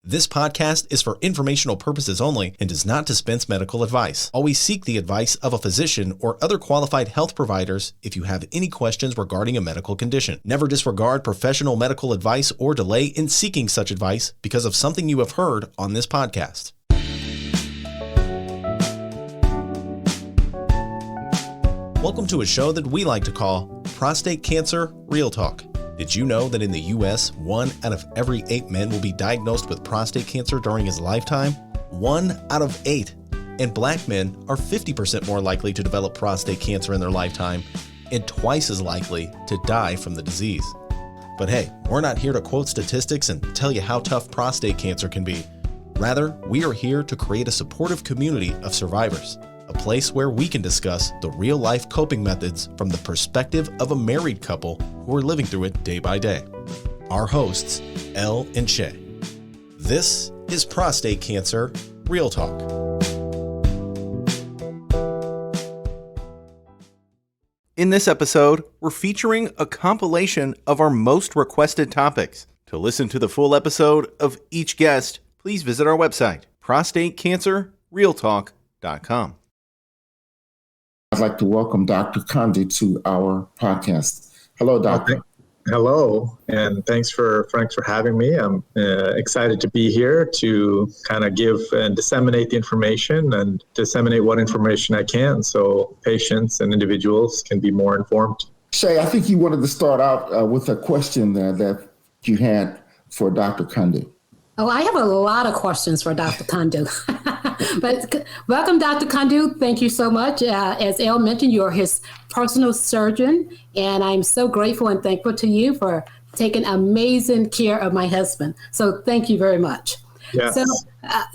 This podcast is for informational purposes only and does not dispense medical advice. Always seek the advice of a physician or other qualified health providers if you have any questions regarding a medical condition. Never disregard professional medical advice or delay in seeking such advice because of something you have heard on this podcast. Welcome to a show that we like to call Prostate Cancer Real Talk. Did you know that in the U.S., 1 out of every 8 men will be diagnosed with prostate cancer during his lifetime? 1 out of 8. And black men are 50% more likely to develop prostate cancer in their lifetime and twice as likely to die from the disease. But hey, we're not here to quote statistics and tell you how tough prostate cancer can be. Rather, we are here to create a supportive community of survivors. A place where we can discuss the real-life coping methods from the perspective of a married couple who are living through it day by day. Our hosts, Elle and Shay. This is Prostate Cancer Real Talk. In this episode, we're featuring a compilation of our most requested topics. To listen to the full episode of each guest, please visit our website, prostatecancerrealtalk.com. I'd like to welcome Dr. Kundu to our podcast. Hello, Doctor. Hello, and thanks for having me. I'm excited to be here to kind of give and disseminate the information and disseminate what information I can so patients and individuals can be more informed. Shay, I think you wanted to start out with a question that you had for Dr. Kundu. Oh, I have a lot of questions for Dr. Kundu. But welcome, Dr. Kundu. Thank you so much. As Elle mentioned, you're his personal surgeon, and I'm so grateful and thankful to you for taking amazing care of my husband. So thank you very much. Yes.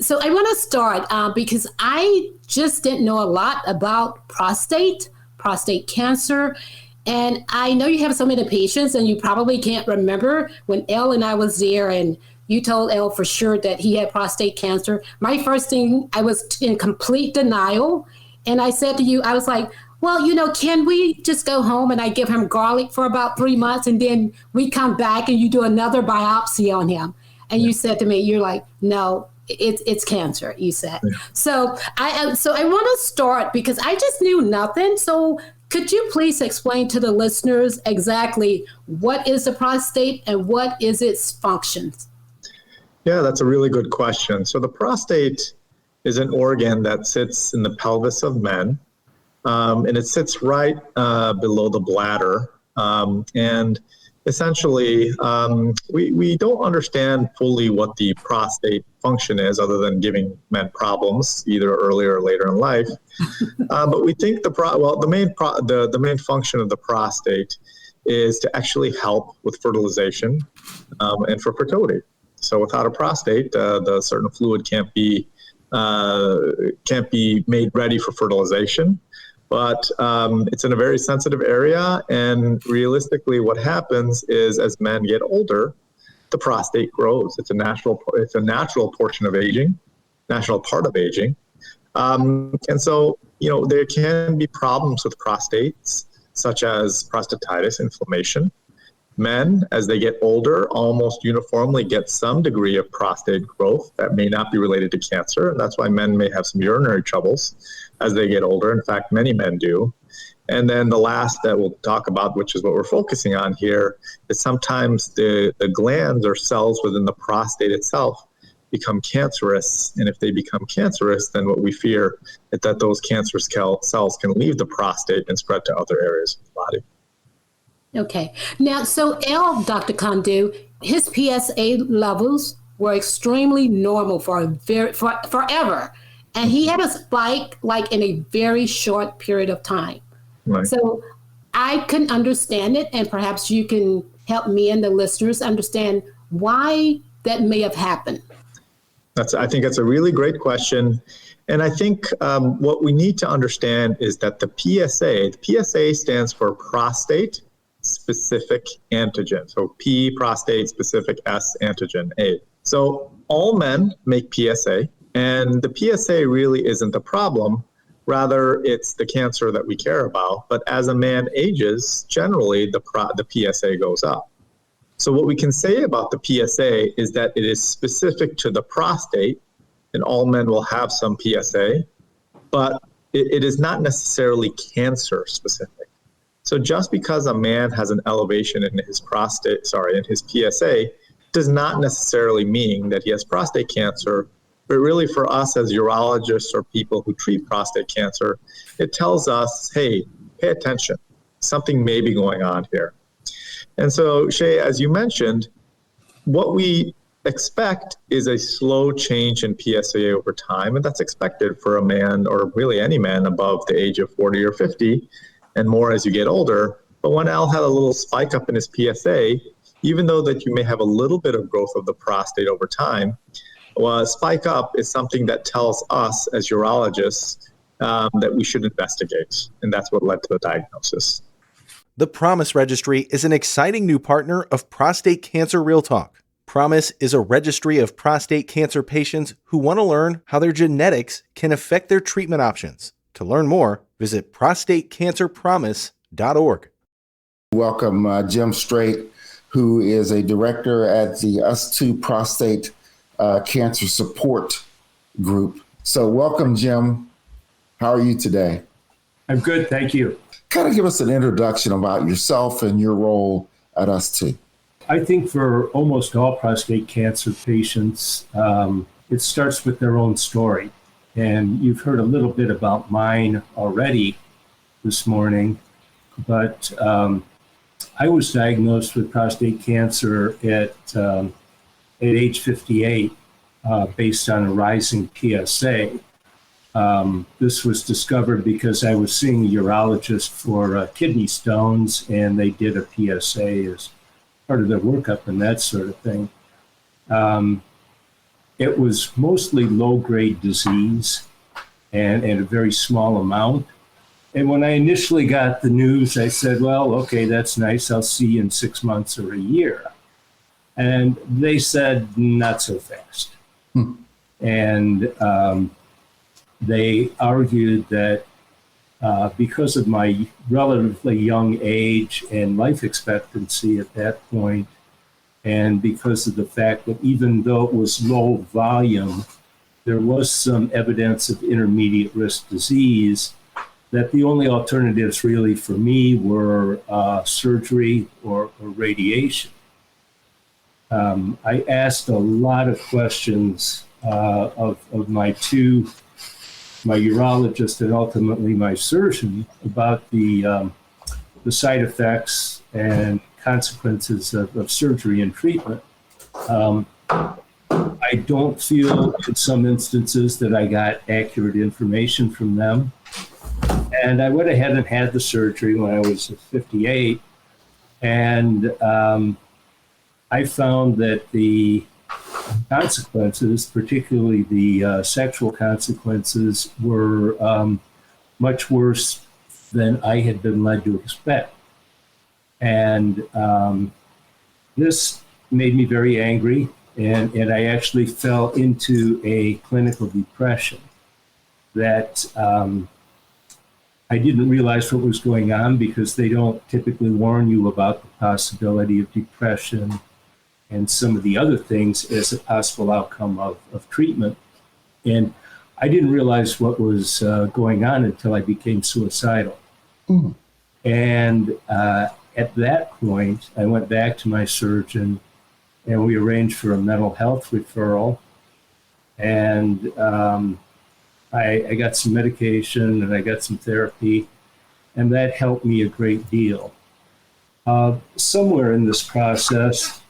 So I want to start because I just didn't know a lot about prostate cancer. And I know you have so many patients, and you probably can't remember when Elle and I was there and you told Elle for sure that he had prostate cancer. My first thing, I was in complete denial. And I said to you, I was like, well, can we just go home and I give him garlic for about 3 months and then we come back and you do another biopsy on him? And you said to me, you're like, no, it's cancer, you said. Yeah. So I want to start because I just knew nothing. So could you please explain to the listeners exactly what is the prostate and what is its functions? Yeah, that's a really good question. So the prostate is an organ that sits in the pelvis of men, and it sits right below the bladder. And essentially, we don't understand fully what the prostate function is other than giving men problems either earlier or later in life. But we think the main function of the prostate is to actually help with fertilization and for fertility. So without a prostate, the certain fluid can't be made ready for fertilization. But it's in a very sensitive area, and realistically, what happens is as men get older, the prostate grows. It's a natural portion of aging, natural part of aging, and so there can be problems with prostates, such as prostatitis, inflammation. Men, as they get older, almost uniformly get some degree of prostate growth that may not be related to cancer. And that's why men may have some urinary troubles as they get older. In fact, many men do. And then the last that we'll talk about, which is what we're focusing on here, is sometimes the glands or cells within the prostate itself become cancerous. And if they become cancerous, then what we fear is that those cancerous cells can leave the prostate and spread to other areas of the body. Okay. Now, so Dr. Kundu, his PSA levels were extremely normal for forever. And he had a spike like in a very short period of time. Right. So I couldn't understand it. And perhaps you can help me and the listeners understand why that may have happened. I think that's a really great question. And I think what we need to understand is that the PSA stands for prostate specific antigen. So P, prostate specific, S, antigen, A. So all men make PSA, and the PSA really isn't the problem. Rather, it's the cancer that we care about. But as a man ages, generally the PSA goes up. So what we can say about the PSA is that it is specific to the prostate, and all men will have some PSA, but it is not necessarily cancer specific. So just because a man has an elevation in his PSA, does not necessarily mean that he has prostate cancer, but really for us as urologists or people who treat prostate cancer, it tells us, hey, pay attention, something may be going on here. And so, Shay, as you mentioned, what we expect is a slow change in PSA over time, and that's expected for a man, or really any man above the age of 40 or 50, and more as you get older. But when Al had a little spike up in his PSA, even though that you may have a little bit of growth of the prostate over time, well, a spike up is something that tells us as urologists that we should investigate, and that's what led to the diagnosis. The PROMISE Registry is an exciting new partner of Prostate Cancer Real Talk. PROMISE is a registry of prostate cancer patients who want to learn how their genetics can affect their treatment options. To learn more, visit prostatecancerpromise.org. Welcome Jim Schraidt, who is a director at the US2 Prostate Cancer Support Group. So welcome, Jim. How are you today? I'm good, thank you. Kind of give us an introduction about yourself and your role at US2. I think for almost all prostate cancer patients, it starts with their own story. And you've heard a little bit about mine already this morning, but I was diagnosed with prostate cancer at age 58 based on a rising PSA. This was discovered because I was seeing a urologist for kidney stones, and they did a PSA as part of their workup and that sort of thing. It was mostly low-grade disease and a very small amount. And when I initially got the news, I said, well, okay, that's nice. I'll see you in 6 months or a year. And they said, not so fast. And they argued that because of my relatively young age and life expectancy at that point, and because of the fact that even though it was low volume, there was some evidence of intermediate risk disease, that the only alternatives really for me were surgery or radiation. I asked a lot of questions of my urologist and ultimately my surgeon about the side effects and consequences of surgery and treatment. I don't feel in some instances that I got accurate information from them. And I went ahead and had the surgery when I was 58. And I found that the consequences, particularly the sexual consequences, were much worse than I had been led to expect. And this made me very angry, and I actually fell into a clinical depression that I didn't realize what was going on because they don't typically warn you about the possibility of depression and some of the other things as a possible outcome of treatment. And I didn't realize what was going on until I became suicidal. Mm. And at that point, I went back to my surgeon and we arranged for a mental health referral. And I got some medication and I got some therapy, and that helped me a great deal. Somewhere in this process,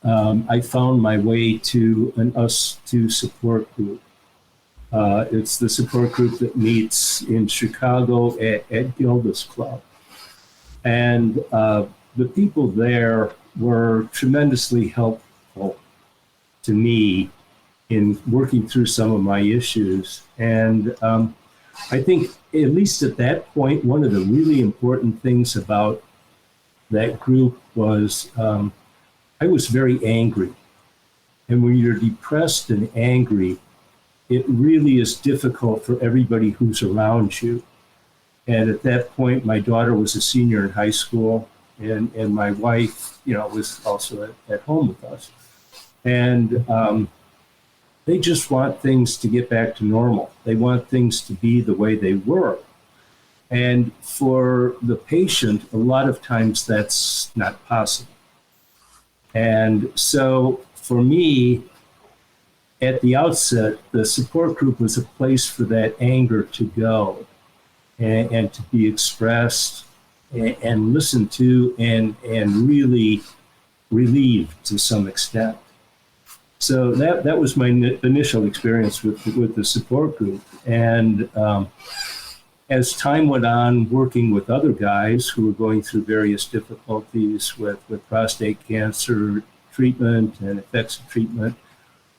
I found my way to an US2 support group. It's the support group that meets in Chicago at Gilda's Club. And the people there were tremendously helpful to me in working through some of my issues. And I think, at least at that point, one of the really important things about that group was I was very angry. And when you're depressed and angry, it really is difficult for everybody who's around you. And at that point, my daughter was a senior in high school, and my wife, was also at home with us. And they just want things to get back to normal. They want things to be the way they were. And for the patient, a lot of times that's not possible. And so for me, at the outset, the support group was a place for that anger to go and to be expressed and listened to and really relieved to some extent. So that was my initial experience with the support group. And as time went on, working with other guys who were going through various difficulties with prostate cancer treatment and effects of treatment,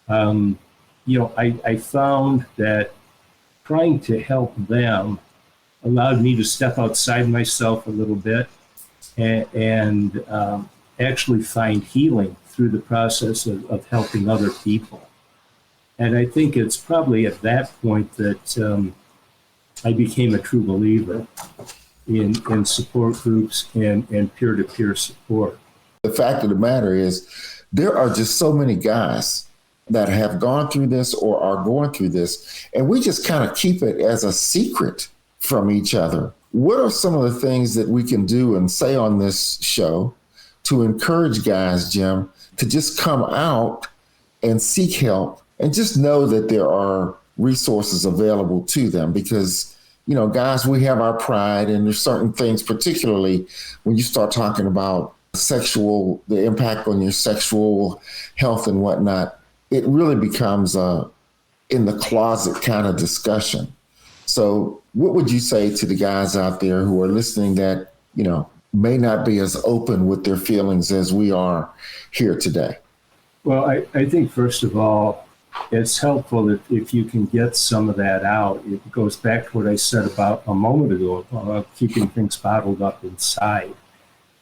I found that trying to help them allowed me to step outside myself a little bit and actually find healing through the process of helping other people. And I think it's probably at that point that I became a true believer in support groups and peer-to-peer support. The fact of the matter is, there are just so many guys that have gone through this or are going through this, and we just kind of keep it as a secret from each other. What are some of the things that we can do and say on this show to encourage guys, Jim, to just come out and seek help and just know that there are resources available to them? Because, guys, we have our pride, and there's certain things, particularly when you start talking about the impact on your sexual health and whatnot, it really becomes a in the closet kind of discussion. So what would you say to the guys out there who are listening that, may not be as open with their feelings as we are here today? Well, I think, first of all, it's helpful if you can get some of that out. It goes back to what I said about a moment ago about keeping things bottled up inside.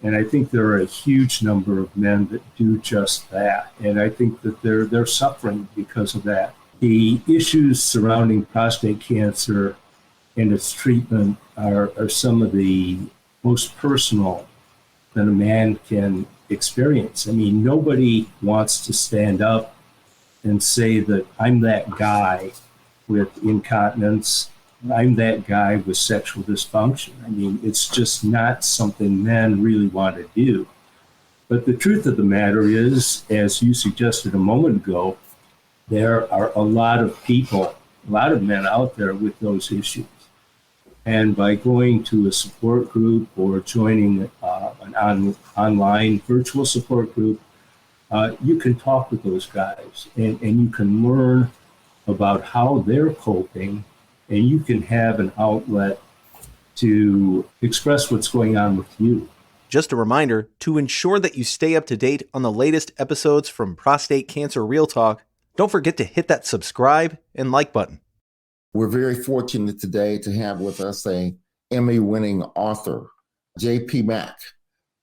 And I think there are a huge number of men that do just that. And I think that they're suffering because of that. The issues surrounding prostate cancer and its treatment are some of the most personal that a man can experience. I mean, nobody wants to stand up and say that I'm that guy with incontinence, I'm that guy with sexual dysfunction. I mean, it's just not something men really want to do. But the truth of the matter is, as you suggested a moment ago, there are a lot of people, a lot of men out there with those issues. And by going to a support group or joining an online virtual support group, you can talk with those guys and you can learn about how they're coping, and you can have an outlet to express what's going on with you. Just a reminder, to ensure that you stay up to date on the latest episodes from Prostate Cancer Real Talk, don't forget to hit that subscribe and like button. We're very fortunate today to have with us a Emmy-winning author, J.P. Mack,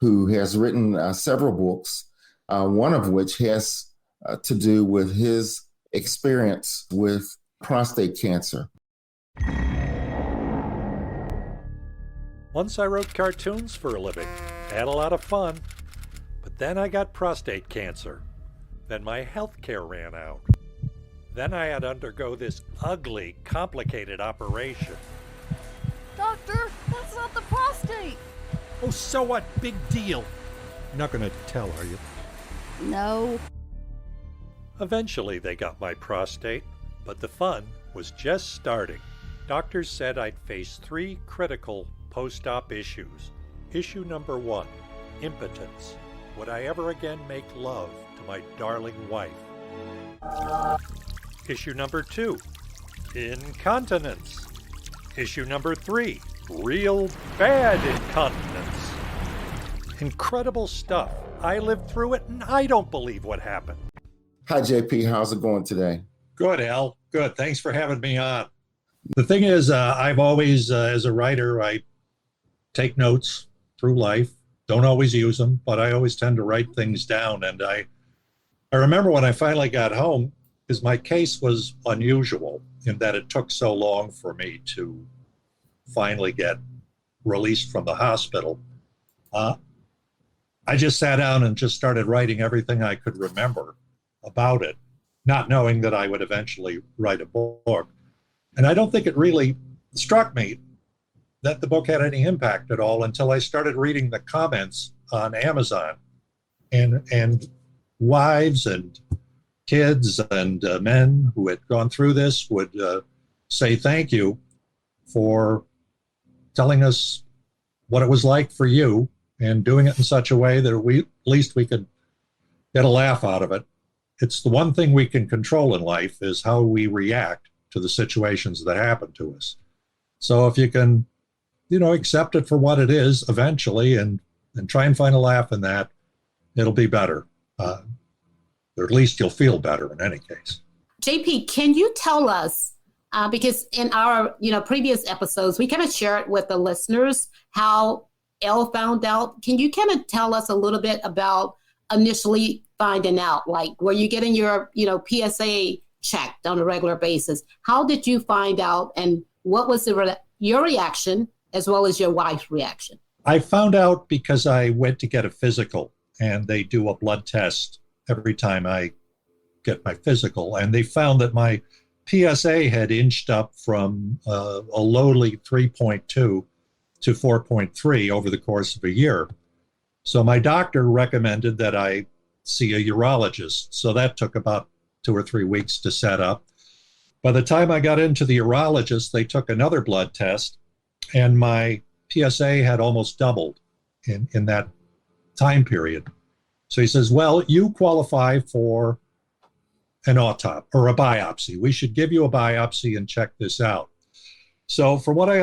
who has written several books, one of which has to do with his experience with prostate cancer. Once I wrote cartoons for a living, had a lot of fun, but then I got prostate cancer. Then my health care ran out. Then I had to undergo this ugly, complicated operation. Doctor, that's not the prostate. Oh, so what? Big deal. You're not going to tell, are you? No. Eventually they got my prostate, but the fun was just starting. Doctors said I'd face 3 critical post-op issues. Issue number 1, impotence. Would I ever again make love to my darling wife? Issue number 2, incontinence. Issue number 3, real bad incontinence. Incredible stuff. I lived through it and I don't believe what happened. Hi, JP. How's it going today? Good, Al. Good. Thanks for having me on. The thing is, I've always, as a writer, I take notes through life. Don't always use them, but I always tend to write things down. And I remember when I finally got home, because my case was unusual in that it took so long for me to finally get released from the hospital. I just sat down and just started writing everything I could remember about it, not knowing that I would eventually write a book. And I don't think it really struck me that the book had any impact at all until I started reading the comments on Amazon, and wives and kids and men who had gone through this would say thank you for telling us what it was like for you and doing it in such a way that at least we could get a laugh out of it. It's the one thing we can control in life is how we react to the situations that happen to us. So if you can, accept it for what it is eventually and try and find a laugh in that, it'll be better. Or at least you'll feel better in any case. JP, can you tell us, because in our previous episodes, we kind of shared with the listeners how Elle found out. Can you kind of tell us a little bit about initially finding out? Like, were you getting your PSA checked on a regular basis? How did you find out, and what was your reaction as well as your wife's reaction? I found out because I went to get a physical, and they do a blood test every time I get my physical, and they found that my PSA had inched up from a lowly 3.2 to 4.3 over the course of a year. So my doctor recommended that I see a urologist. So that took about 2 or 3 weeks to set up. By the time I got into the urologist, they took another blood test, and my PSA had almost doubled in that time period. So he says, well, you qualify for an autopsy or a biopsy. We should give you a biopsy and check this out. So from what I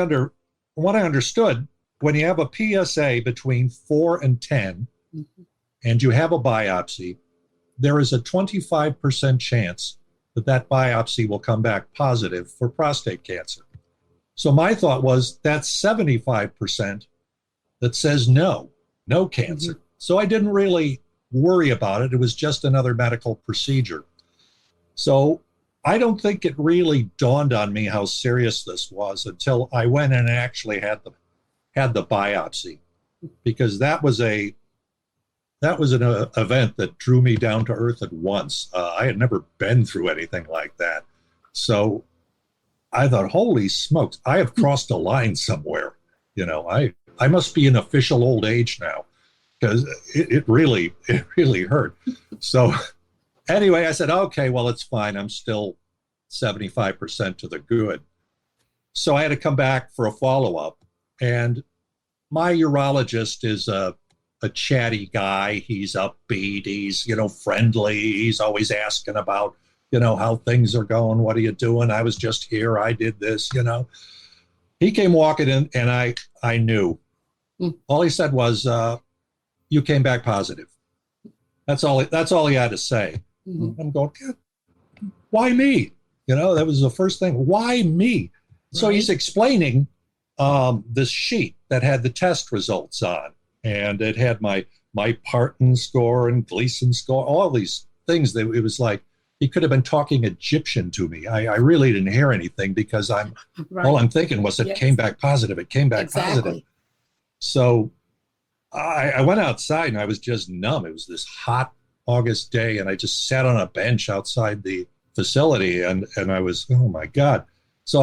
understood, when you have a PSA between 4 and 10, and you have a biopsy, there is a 25% chance that biopsy will come back positive for prostate cancer. So my thought was that's 75% that says no cancer. So I didn't really worry about it. It was just another medical procedure. So I don't think it really dawned on me how serious this was until I went and actually had the biopsy, because that was an event that drew me down to earth at once. I had never been through anything like that. So I thought, holy smokes, I have crossed a line somewhere. I must be in official old age now, because it really hurt. So anyway, I said, okay, well, it's fine. I'm still 75% to the good. So I had to come back for a follow-up. And my urologist is a chatty guy. He's upbeat. He's, friendly. He's always asking about, how things are going. What are you doing? I was just here. I did this, He came walking in, and I knew. All he said was, you came back positive. That's all he had to say. I'm going, why me? That was the first thing. Why me? Right. So he's explaining this sheet that had the test results on, and it had my Parton score and Gleason score, all these things. That it was like he could have been talking Egyptian to me. I really didn't hear anything, because all I'm thinking was it came back positive. It came back positive. So I went outside and I was just numb. It was this hot August day, and I just sat on a bench outside the facility, and I was, oh my God. So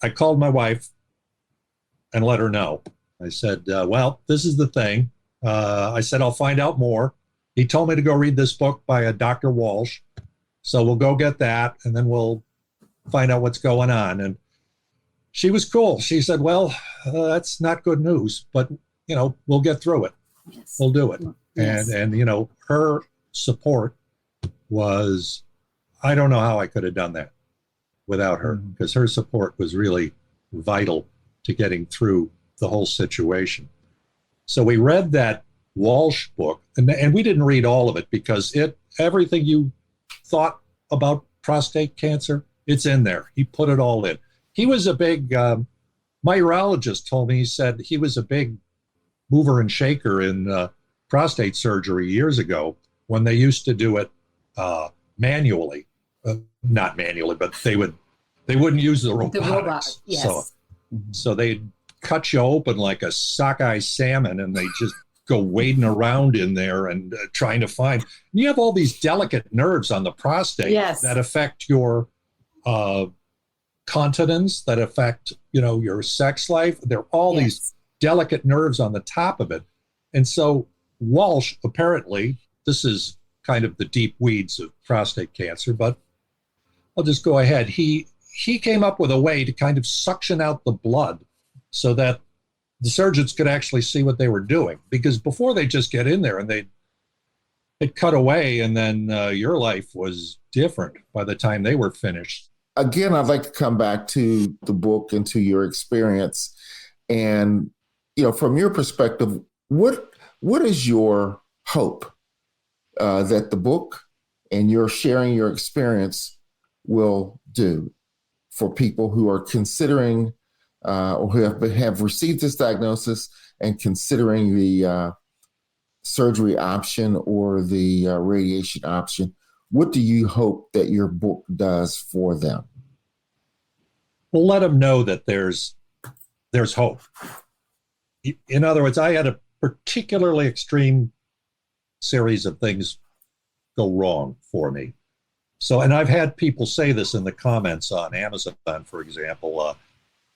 I called my wife and let her know. I said, well, this is the thing. I said, I'll find out more. He told me to go read this book by a Dr. Walsh. So we'll go get that, and then we'll find out what's going on. And she was cool. She said, well, that's not good news, but, we'll get through it. Yes. We'll do it. Yes. And her support was, I don't know how I could have done that without her, because her support was really vital to getting through the whole situation. So we read that Walsh book, and we didn't read all of it, because everything you thought about prostate cancer, it's in there. He put it all in. He was a big, my urologist told me, he said he was a big mover and shaker in prostate surgery years ago, when they used to do it manually. Not manually, but they wouldn't use the robotics. The robot, yes. So they'd cut you open like a sockeye salmon, and they just go wading around in there and trying to find. You have all these delicate nerves on the prostate that affect your continence, that affect, your sex life. There are all these delicate nerves on the top of it. And so Walsh, apparently, this is kind of the deep weeds of prostate cancer, but I'll just go ahead. He came up with a way to kind of suction out the blood so that the surgeons could actually see what they were doing. Because before they just get in there and they'd cut away, and then your life was different by the time they were finished. Again, I'd like to come back to the book and to your experience. And, from your perspective, what is your hope that the book and your sharing your experience will do for people who are considering or who have received this diagnosis and considering the surgery option or the radiation option? What do you hope that your book does for them? Well, let them know that there's hope. In other words, I had a particularly extreme series of things go wrong for me. So, and I've had people say this in the comments on Amazon, for example.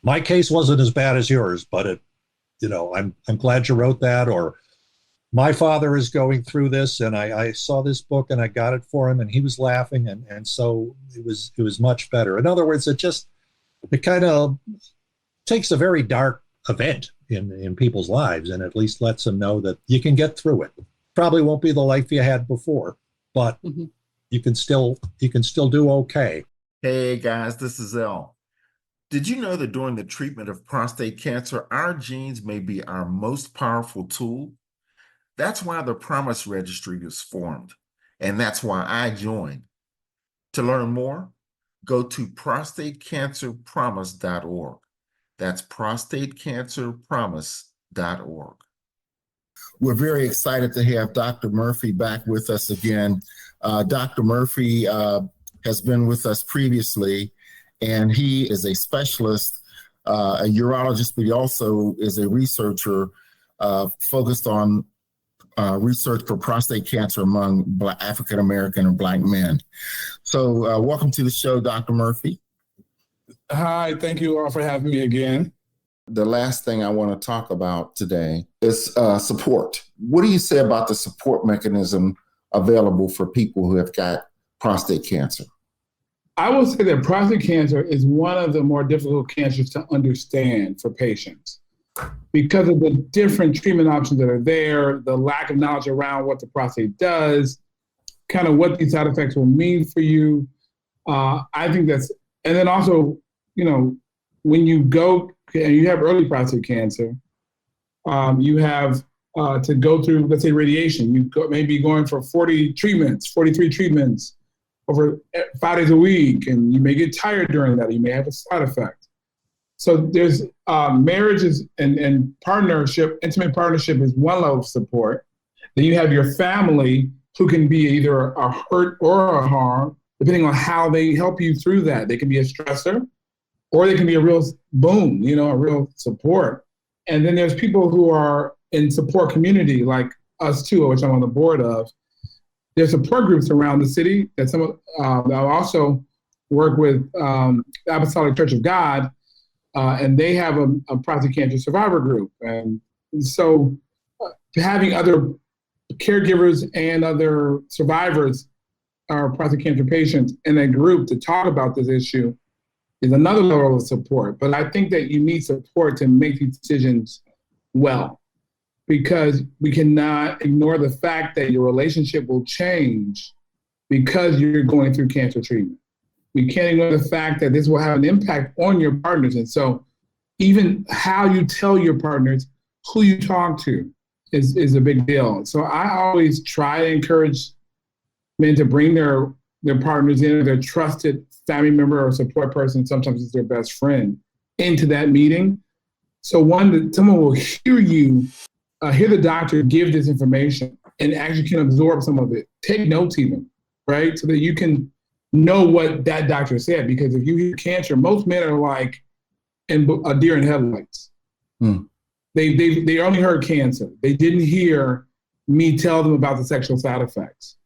My case wasn't as bad as yours, but I'm glad you wrote that. Or my father is going through this, and I saw this book and I got it for him, and he was laughing, and so it was much better. In other words, it kind of takes a very dark event in people's lives and at least lets them know that you can get through it. Probably won't be the life you had before, but you can still do okay. Hey guys, this is El. Did you know that during the treatment of prostate cancer, our genes may be our most powerful tool? That's why the PROMISE Registry was formed, and that's why I joined. To learn more, go to prostatecancerpromise.org. That's prostatecancerpromise.org. We're very excited to have Dr. Murphy back with us again. Dr. Murphy has been with us previously, and he is a specialist, a urologist, but he also is a researcher focused on research for prostate cancer among African American and Black men. So welcome to the show, Dr. Murphy. Hi, thank you all for having me again. The last thing I want to talk about today is support. What do you say about the support mechanism available for people who have got prostate cancer? I will say that prostate cancer is one of the more difficult cancers to understand for patients because of the different treatment options that are there, the lack of knowledge around what the prostate does, kind of what these side effects will mean for you. I think that's, and then also, when you go and you have early prostate cancer, you have to go through, let's say, radiation. You may be going for 43 treatments over 5 days a week, and you may get tired during that. You may have a side effect. So there's marriages and partnership, intimate partnership is one level of support. Then you have your family who can be either a hurt or a harm, depending on how they help you through that. They can be a stressor, or they can be a real boom, a real support. And then there's people who are in support community, like us too, which I'm on the board of. There's support groups around the city that I also work with Apostolic Church of God, and they have a prostate cancer survivor group. And so having other caregivers and other survivors or prostate cancer patients in a group to talk about this issue is another level of support. But I think that you need support to make these decisions well, because we cannot ignore the fact that your relationship will change because you're going through cancer treatment. We can't ignore the fact that this will have an impact on your partners. And so even how you tell your partners who you talk to is a big deal. So I always try to encourage men to bring their partners in, their trusted family member or support person, sometimes it's their best friend, into that meeting. So that someone will hear you, hear the doctor give this information and actually can absorb some of it. Take notes even, right? So that you can know what that doctor said. Because if you hear cancer, most men are like a deer in headlights. They only heard cancer. They didn't hear me tell them about the sexual side effects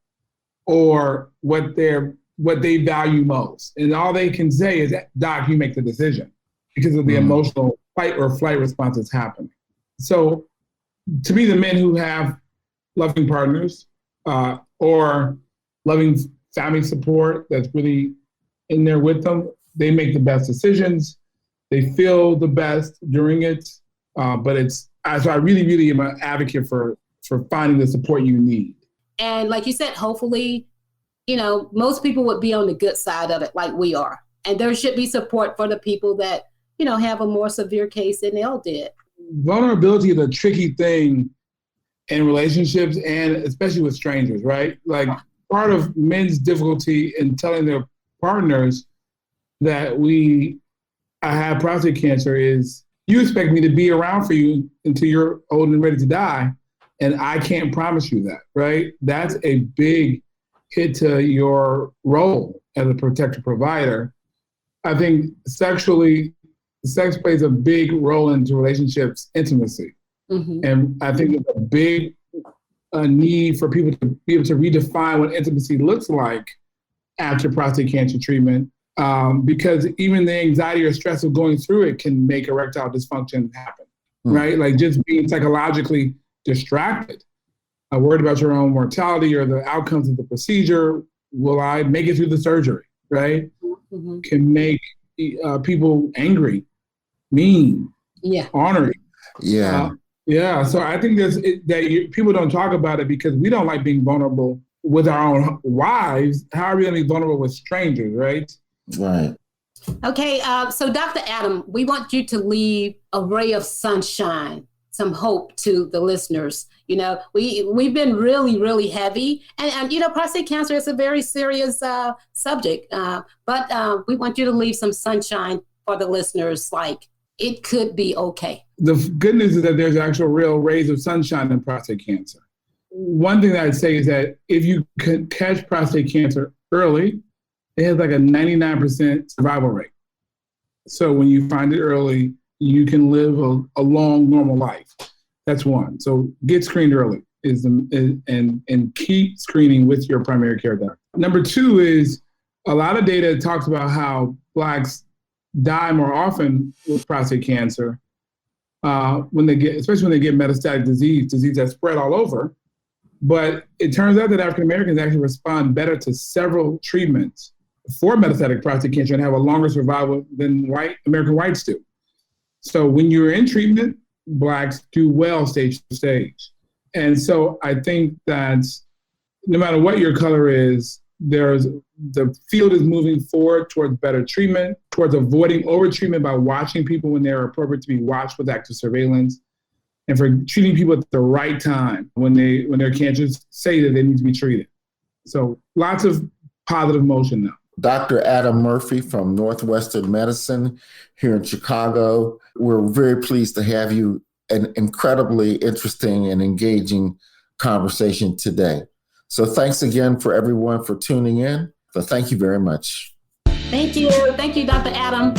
or what they value most. And all they can say is, Doc, you make the decision, because of the emotional fight or flight response that's happening. So to me, the men who have loving partners or loving family support that's really in there with them, they make the best decisions. They feel the best during it. So I really, really am an advocate for finding the support you need. And like you said, hopefully, most people would be on the good side of it like we are. And there should be support for the people that, have a more severe case than Elle did. Vulnerability is a tricky thing in relationships, and especially with strangers, right? Like, part of men's difficulty in telling their partners that I have prostate cancer is, you expect me to be around for you until you're old and ready to die, and I can't promise you that, right? That's a big hit to your role as a protector provider. I think sex plays a big role into relationships intimacy. Mm-hmm. And I think there's a big need for people to be able to redefine what intimacy looks like after prostate cancer treatment, because even the anxiety or stress of going through it can make erectile dysfunction happen, right? Like, just being psychologically distracted, worried about your own mortality or the outcomes of the procedure. Will I make it through the surgery, right? Mm-hmm. Can make people angry, mean, ornery. Yeah. So I think people don't talk about it because we don't like being vulnerable with our own wives. How are we going to be vulnerable with strangers, right? Right. Okay, so Dr. Adam, we want you to leave a ray of sunshine, some hope to the listeners. We've been really, really heavy, and prostate cancer is a very serious subject, but we want you to leave some sunshine for the listeners, like it could be okay. The good news is that there's actual real rays of sunshine in prostate cancer. One thing that I'd say is that if you can catch prostate cancer early, it has like a 99% survival rate. So when you find it early, you can live a long, normal life. That's one. So get screened early and keep screening with your primary care doctor. Number two is a lot of data talks about how Blacks die more often with prostate cancer especially when they get metastatic disease that spread all over. But it turns out that African Americans actually respond better to several treatments for metastatic prostate cancer and have a longer survival than American whites do. So when you're in treatment, Blacks do well stage to stage. And so I think that no matter what your color is, the field is moving forward towards better treatment, towards avoiding overtreatment by watching people when they're appropriate to be watched with active surveillance, and for treating people at the right time when their cancers say that they need to be treated. So lots of positive motion now. Dr. Adam Murphy from Northwestern Medicine here in Chicago. We're very pleased to have you. An incredibly interesting and engaging conversation today. So thanks again for everyone for tuning in. So thank you very much. Thank you. Thank you, Dr. Adam.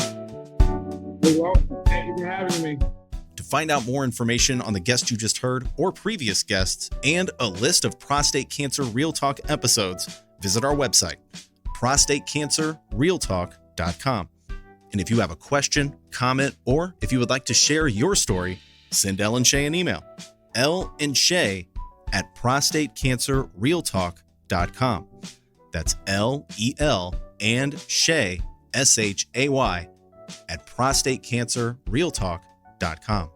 You're welcome. Thank you for having me. To find out more information on the guest you just heard or previous guests and a list of Prostate Cancer Real Talk episodes, visit our website, prostatecancerrealtalk.com. And if you have a question, comment, or if you would like to share your story, send Elle and Shay an email, ellandshay@prostatecancerrealtalk.com. That's LEL and Shay, SHAY, @prostatecancerrealtalk.com.